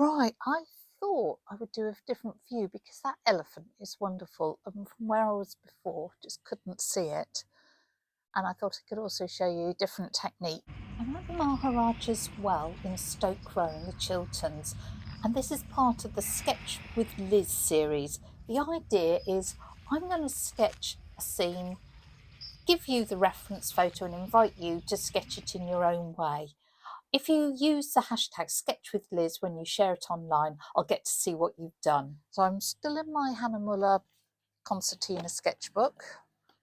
Right, I thought I would do a different view because that elephant is wonderful, and from where I was before just couldn't see it. And I thought I could also show you a different technique. I'm at the Maharajah's well in Stoke Row in the Chilterns, and this is part of the Sketch with Liz series. The idea is I'm going to sketch a scene, give you the reference photo and invite you to sketch it in your own way. If you use the hashtag sketchwithliz when you share it online, I'll get to see what you've done. So I'm still in my Hannah Muller concertina sketchbook.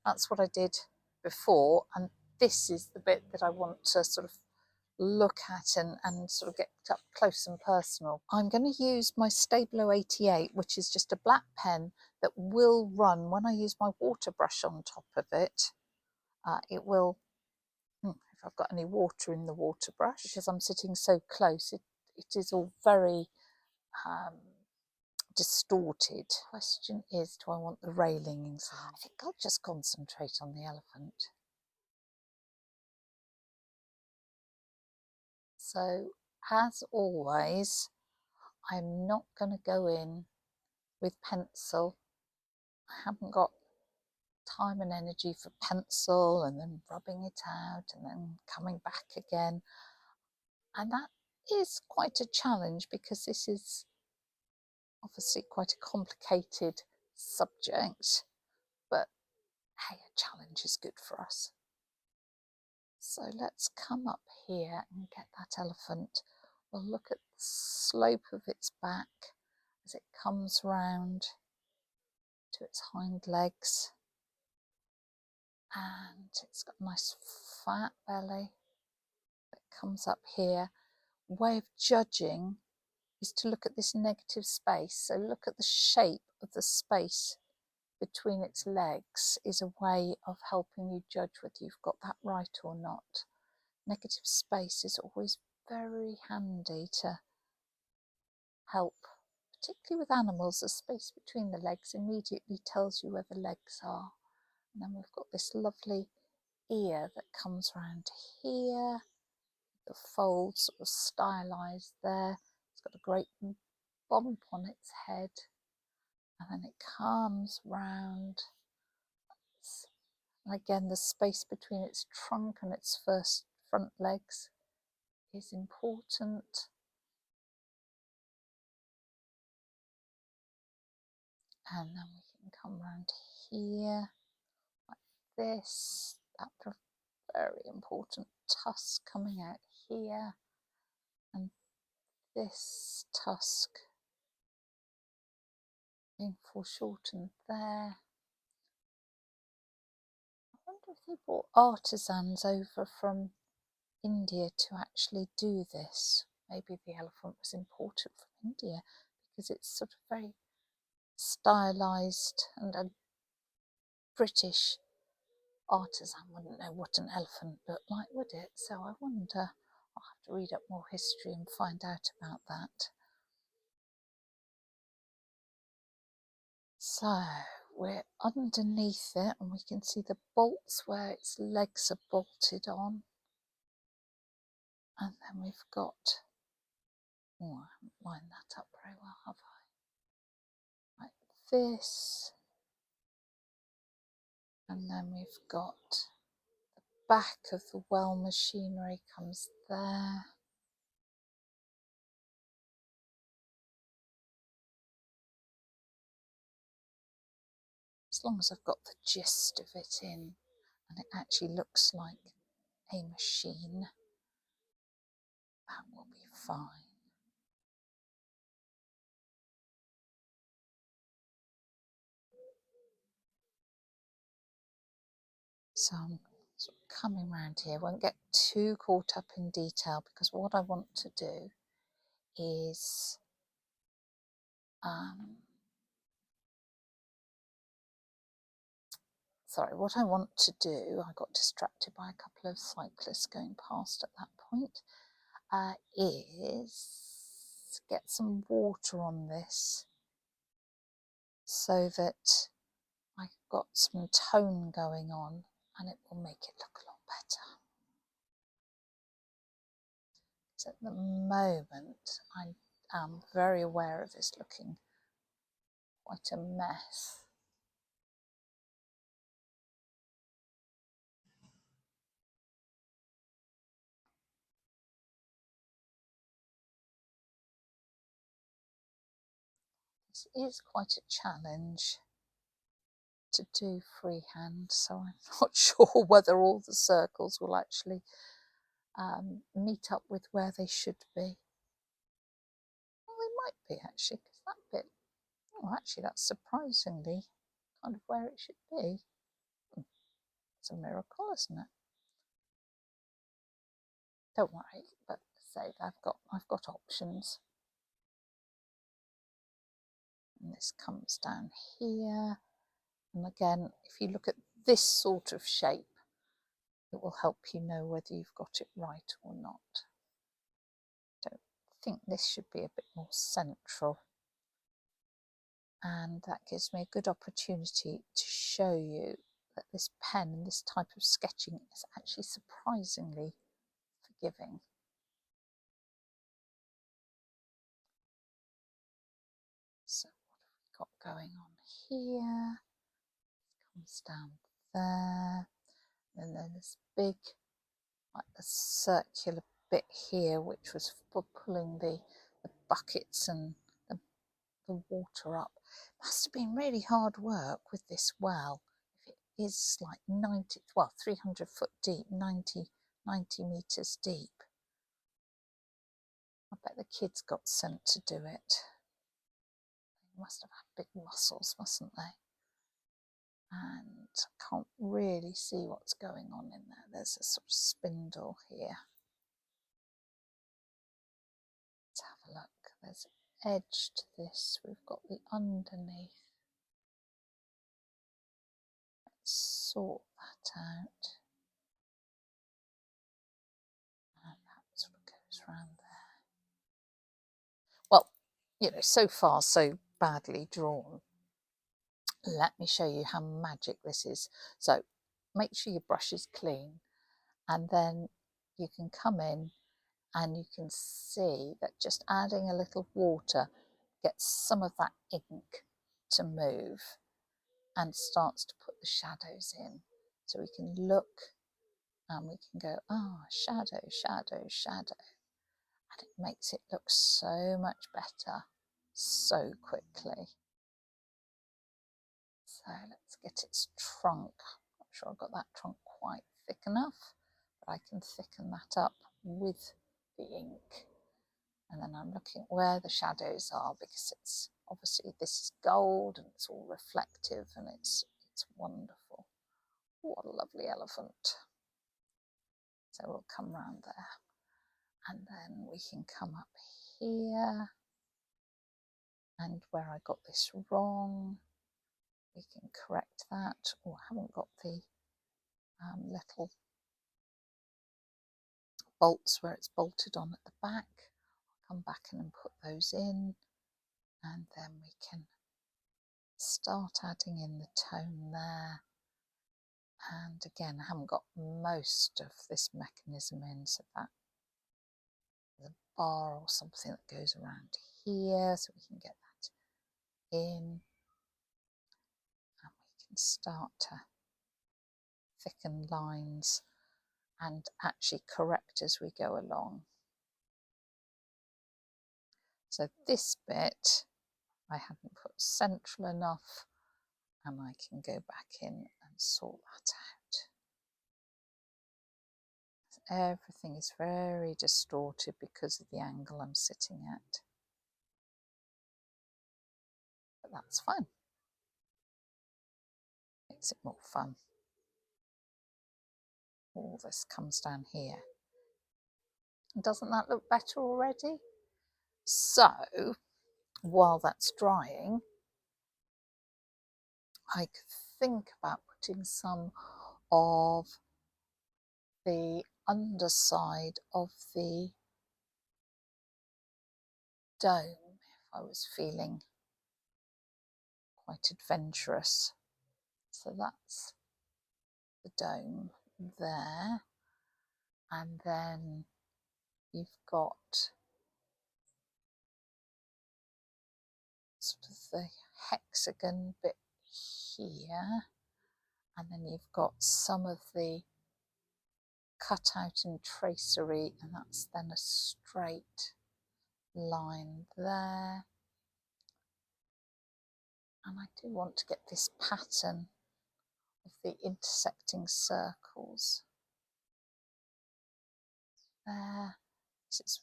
That's what I did before, and this is the bit that I want to sort of look at and sort of get up close and personal. I'm going to use my Stabilo 88, which is just a black pen that will run when I use my water brush on top of it. It will, if I've got any water in the water brush, because I'm sitting so close, it is all very distorted. Question is, do I want the railings? I think I'll just concentrate on the elephant. So, as always, I'm not going to go in with pencil. I haven't got time and energy for pencil and then rubbing it out and then coming back again. And that is quite a challenge because this is obviously quite a complicated subject, but hey, a challenge is good for us. So let's come up here and get that elephant. We'll look at the slope of its back as it comes round to its hind legs, and it's got a nice fat belly that comes up here. Way of judging is to look at this negative space. So look at the shape of the space between its legs is a way of helping you judge whether you've got that right or not. Negative space is always very handy to help, particularly with animals. The space between the legs immediately tells you where the legs are. And then we've got this lovely ear that comes round here, the folds sort of stylised there. It's got a great bump on its head, and then it comes round. And again, the space between its trunk and its first front legs is important. And then we can come round here like this. That very important tusk coming out here, and this tusk being foreshortened there. I wonder if they brought artisans over from India to actually do this. Maybe the elephant was imported from India because it's sort of very stylised, and a British artisan wouldn't know what an elephant looked like, would it? So I wonder, I'll have to read up more history and find out about that. So we're underneath it and we can see the bolts where its legs are bolted on. And then we've got, oh, I haven't lined that up very well, have I? Like this. And then we've got the back of the well machinery comes there. As long as I've got the gist of it in and it actually looks like a machine, that will be fine. So I'm sort of coming around here. Won't get too caught up in detail because what I want to do is what I want to do, I got distracted by a couple of cyclists going past at that point, is get some water on this so that I've got some tone going on and it will make it look a lot better. So at the moment, am very aware of this looking quite a mess. This is quite a challenge to do freehand, so I'm not sure whether all the circles will actually meet up with where they should be. Well, they might be actually, because that bit, oh, actually that's surprisingly kind of where it should be. It's a miracle, isn't it? Don't worry, but say I've got options. And this comes down here, and again, if you look at this sort of shape, it will help you know whether you've got it right or not. Don't think this should be a bit more central, and that gives me a good opportunity to show you that this pen and this type of sketching is actually surprisingly forgiving. So what have we got going on here? It comes down there, and then this big, like a circular bit here, which was for pulling the buckets and the water up. Must have been really hard work with this well. If it is like 90, well, 300 foot deep, 90 metres deep. I bet the kids got sent to do it. They must have had big muscles, mustn't they? And I can't really see what's going on in there. There's a sort of spindle here. Let's have a look. There's an edge to this. We've got the underneath. Let's sort that out. And that sort of goes around there. Well, you know, so far so badly drawn. Let me show you how magic this is. So make sure your brush is clean, and then you can come in and you can see that just adding a little water gets some of that ink to move and starts to put the shadows in. So we can look and we can go, shadow, shadow, shadow. And it makes it look so much better so quickly. So let's get its trunk. I'm not sure I've got that trunk quite thick enough, but I can thicken that up with the ink. And then I'm looking at where the shadows are, because it's obviously, this is gold and it's all reflective and it's wonderful. What a lovely elephant. So we'll come round there, and then we can come up here, and where I got this wrong, we can correct that. Oh, I haven't got the little bolts where it's bolted on at the back. I'll come back in and put those in, and then we can start adding in the tone there. And again, I haven't got most of this mechanism in, so that the bar or something that goes around here, so we can get that in, and we can start to thicken lines and actually correct as we go along. So this bit I hadn't put central enough, and I can go back in and sort that out. Everything is very distorted because of the angle I'm sitting at, but that's fine. Makes it more fun. All this comes down here. Doesn't that look better already? So while that's drying, I could think about putting some of the underside of the dome if I was feeling quite adventurous. So that's the dome there, and then you've got sort of the hexagon bit here, and then you've got some of the cutout and tracery, and that's then a straight line there. And I do want to get this pattern of the intersecting circles there. This is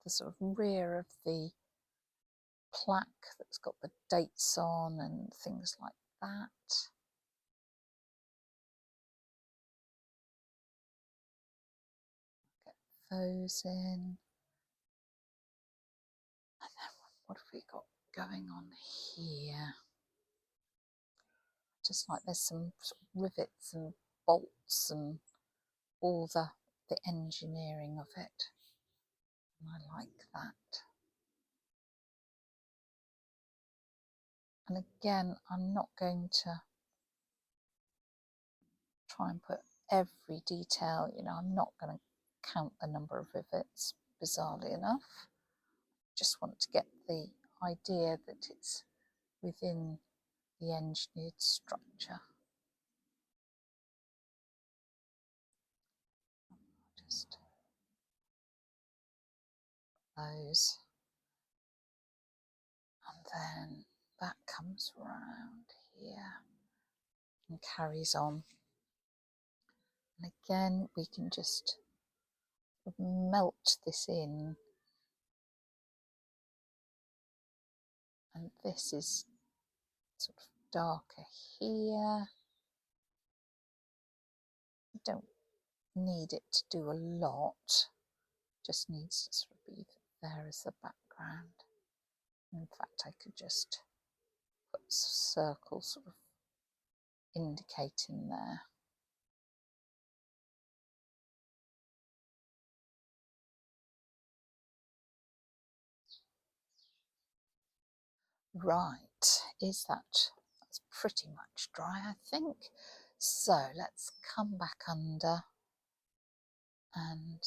the sort of rear of the plaque that's got the dates on and things like that. Get those in. And then what have we got going on here? Just like there's some sort of rivets and bolts and all the engineering of it. And I like that. And again, I'm not going to try and put every detail, you know, I'm not going to count the number of rivets, bizarrely enough. Just want to get the idea that it's within the engineered structure. Just those. And then that comes around here and carries on. And again, we can just melt this in. And this is sort of darker here. You don't need it to do a lot, just needs to sort of be there as the background. In fact, I could just put circles sort of indicating there. Right, is that's pretty much dry, I think. So let's come back under and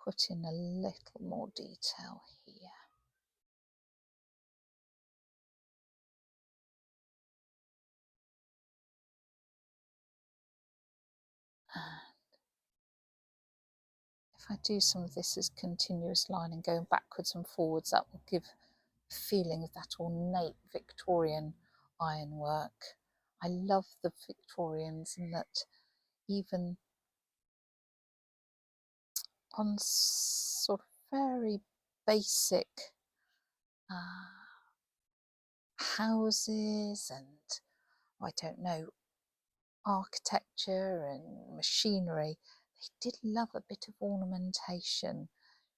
put in a little more detail here. And if I do some of this as continuous line and going backwards and forwards, that will give a feeling of that ornate Victorian ironwork. I love the Victorians in that even on sort of very basic houses and, I don't know, architecture and machinery, they did love a bit of ornamentation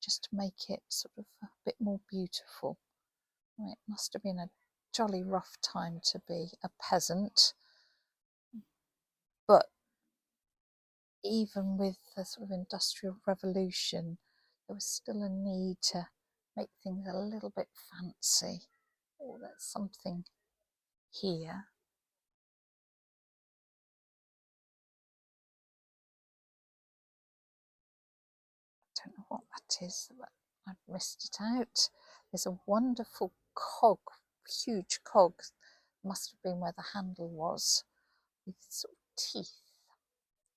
just to make it sort of a bit more beautiful. It must have been a jolly rough time to be a peasant, but even with the sort of industrial revolution, there was still a need to make things a little bit fancy. Oh, there's something here. I don't know what that is, but I've missed it out. There's a wonderful cog, huge cog, must have been where the handle was, with sort of teeth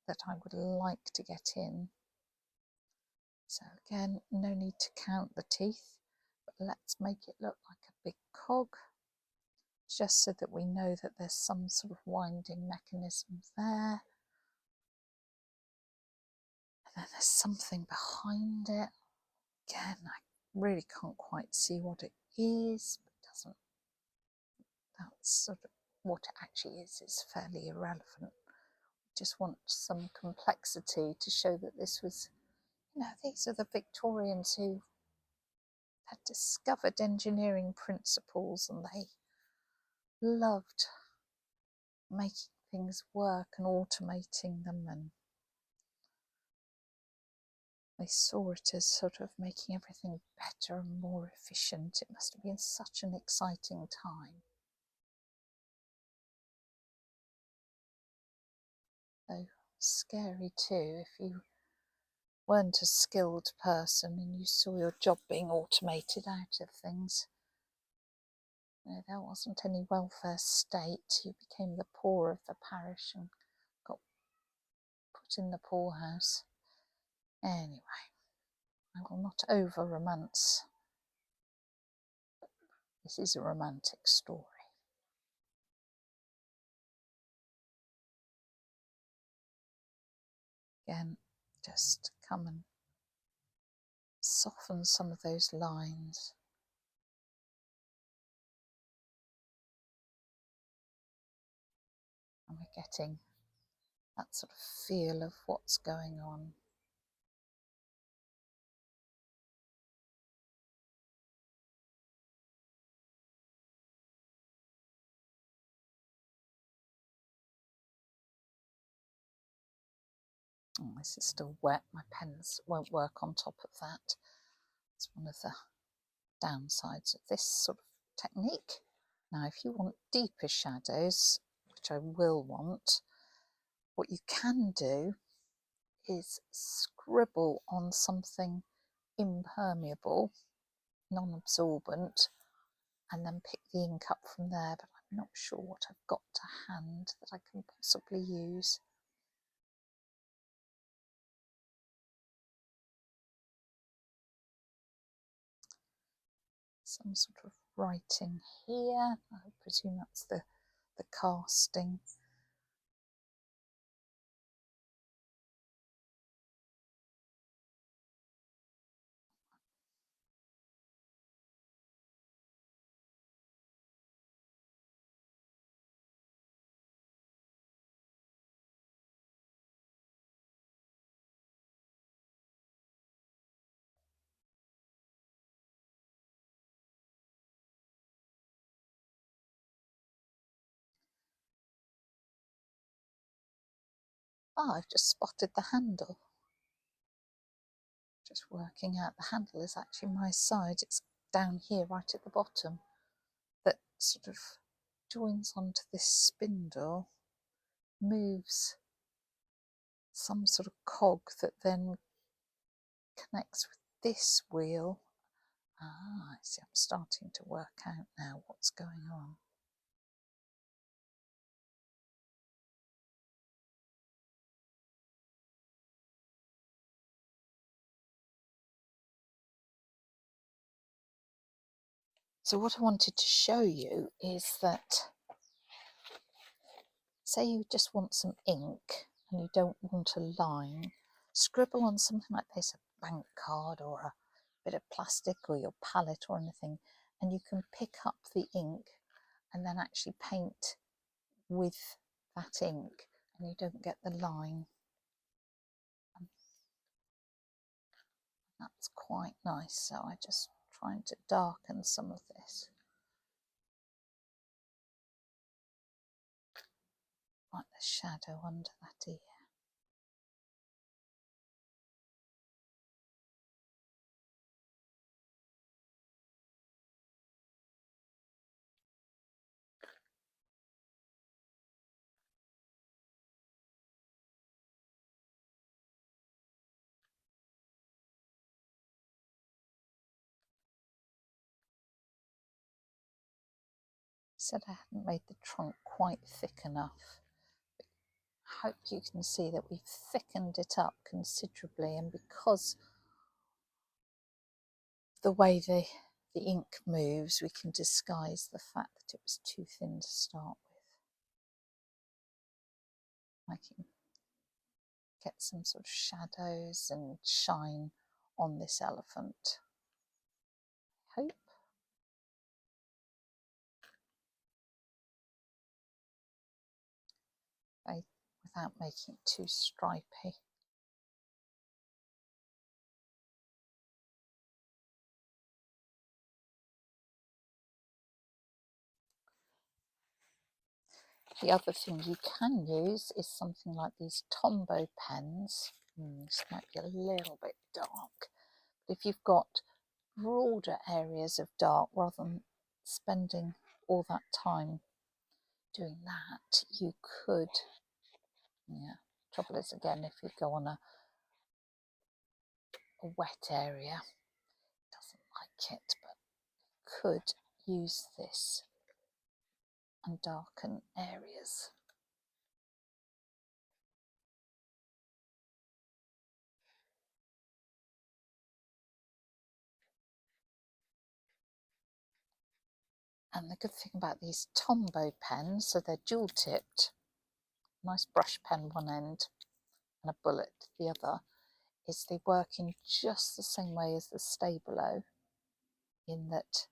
that I would like to get in. So again, no need to count the teeth, but let's make it look like a big cog, just so that we know that there's some sort of winding mechanism there. And then there's something behind it. Again, I really can't quite see what it is, but doesn't. That's sort of what it actually is fairly irrelevant. Just want some complexity to show that this was, you know, these are the Victorians who had discovered engineering principles and they loved making things work and automating them, and they saw it as sort of making everything better and more efficient. It must have been such an exciting time. So scary too if you weren't a skilled person and you saw your job being automated out of things. know, there wasn't any welfare state. You became the poor of the parish and got put in the poorhouse. Anyway, I will not over-romance. This is a romantic story. Again, just come and soften some of those lines. And we're getting that sort of feel of what's going on. Oh, this is still wet. My pens won't work on top of that. It's one of the downsides of this sort of technique. Now, if you want deeper shadows, which I will want, what you can do is scribble on something impermeable, non-absorbent, and then pick the ink up from there, but I'm not sure what I've got to hand that I can possibly use. Some sort of writing here. I presume that's the casting. Ah, I've just spotted the handle. Just working out the handle is actually my side. It's down here right at the bottom that sort of joins onto this spindle, moves some sort of cog that then connects with this wheel. Ah, I see, I'm starting to work out now what's going on. So what I wanted to show you is that, say you just want some ink and you don't want a line, scribble on something like this, a bank card or a bit of plastic or your palette or anything, and you can pick up the ink and then actually paint with that ink, and you don't get the line. And that's quite nice. So I just trying to darken some of this. Like the shadow under that ear. Said I hadn't made the trunk quite thick enough. I hope you can see that we've thickened it up considerably, and because the way the ink moves, we can disguise the fact that it was too thin to start with. I can get some sort of shadows and shine on this elephant. I hope. Without making it too stripy. The other thing you can use is something like these Tombow pens. This might be a little bit dark, but if you've got broader areas of dark, rather than spending all that time doing that, you could, trouble is again, if you go on a wet area, it doesn't like it, but could use this and darken areas. And the good thing about these Tombow pens, so they're dual tipped, nice brush pen one end and a bullet the other, is they work in just the same way as the Stabilo, in that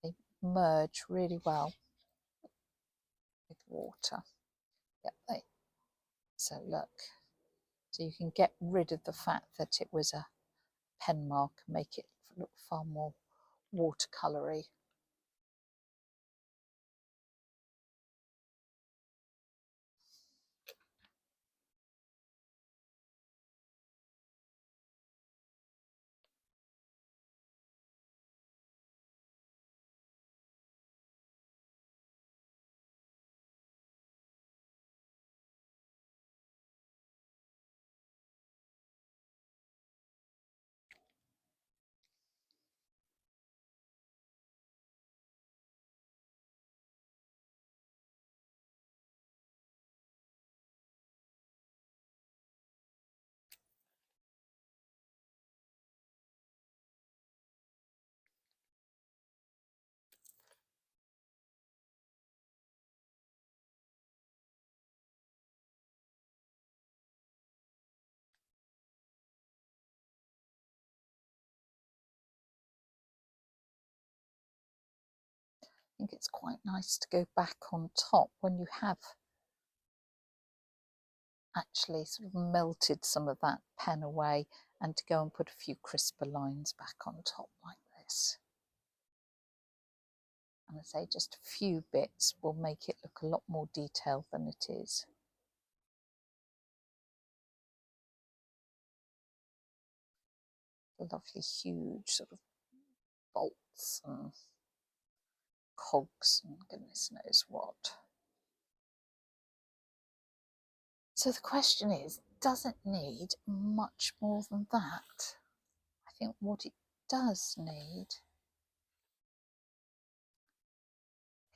they merge really well with water. Yep, so look, so you can get rid of the fact that it was a pen mark and make it look far more watercolory. I think it's quite nice to go back on top when you have actually sort of melted some of that pen away, and to go and put a few crisper lines back on top like this. And I say just a few bits will make it look a lot more detailed than it is. The lovely huge sort of bolts and cogs and goodness knows what. So the question is, does it need much more than that? I think what it does need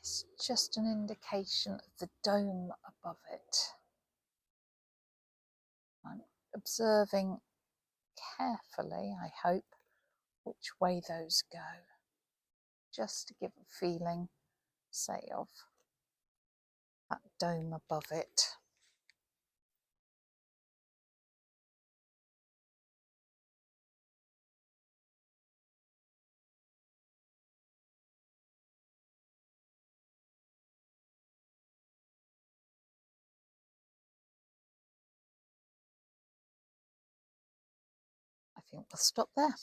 is just an indication of the dome above it. I'm observing carefully, I hope, which way those go, just to give a feeling, say, of that dome above it. I think we'll stop there.